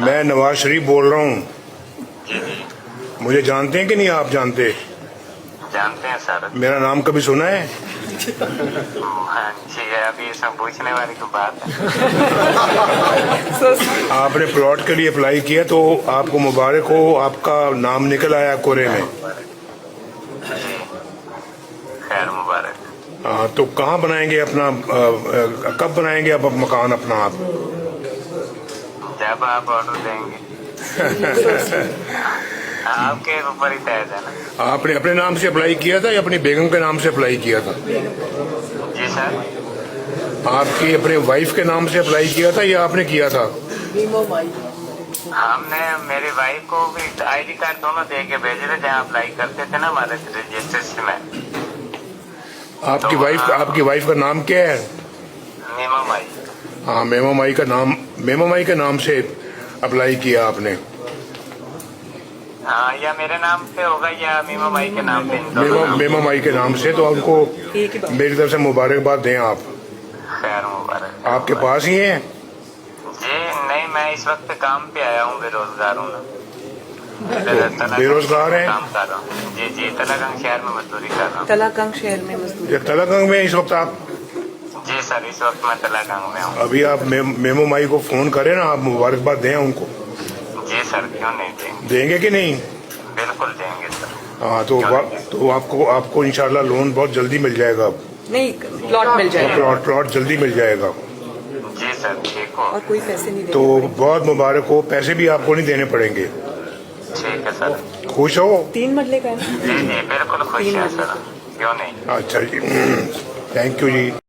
मैं नवाज शरीफ बोल रहा हूँ। जी जी मुझे जानते हैं कि नहीं आप जानते? जानते हैं सर। मेरा नाम कभी सुना है? हाँ जी, अभी इसमें पूछने वाली तो बात है। आपने प्लॉट के लिए अप्लाई किया तो आपको मुबारक हो, आपका नाम निकल आया कोरे में। जी, खैर मुबारक। हाँ, तो कहाँ बनाएंगे अपना, कब बनाएंगे आप मकान अपना आप? जब आप ऑर्डर देंगे। आपके ऊपर ही तय है ना। आपने अपने नाम से अप्लाई किया था या अपनी बेगम के नाम से अप्लाई किया था? जी सर। आपकी अपने वाइफ के नाम से अप्लाई किया था या आपने किया था? हमने मेरी वाइफ को भी आईडी कार्ड दोनों दे के भेजे थे जहाँ अप्लाई करते थे ना हमारे रजिस्ट्रेशन में। आपकी वाइफ का नाम क्या है? मीमा माई। हाँ, मेमा माई के नाम से अप्लाई किया आपने। हाँ, या मेरे नाम पे होगा या मीमा माई के नाम पे। मेमा माई के नाम से, तो उनको मेरी तरफ से मुबारकबाद दें आप। खैर मुबारक। आपके पास ही है? जी नहीं, मैं इस वक्त काम पे आया हूँ, बेरोजगार हूँ ना। बेरोजगार है? काम कर रहा हूँ। जी जी, तलागंग शहर में मजदूरी कर रहा हूँ। तलागंग शहर में मजदूरी। तलागंग में इस वक्त आप? जी सर, इस वक्त मैं तलागंग में हूँ। अभी आप मेमो माई को फोन करें ना, आप मुबारकबाद दें उनको। जी सर, क्यों नहीं देंगे। देंगे कि नहीं? बिल्कुल देंगे सर। हाँ, तो आपको इंशाल्लाह लोन बहुत जल्दी मिल जाएगा। नहीं, प्लॉट मिल जाएगा। प्लॉट जल्दी मिल जाएगा। जी सर, ठीक हो। और कोई पैसे नहीं तो देने बहुत मुबारक हो, पैसे भी आपको नहीं देने पड़ेंगे। ठीक है सर। खुश हो? 3 मरले का है। जी जी, बिल्कुल खुश है सर, क्यों नहीं। अच्छा जी, थैंक यू जी।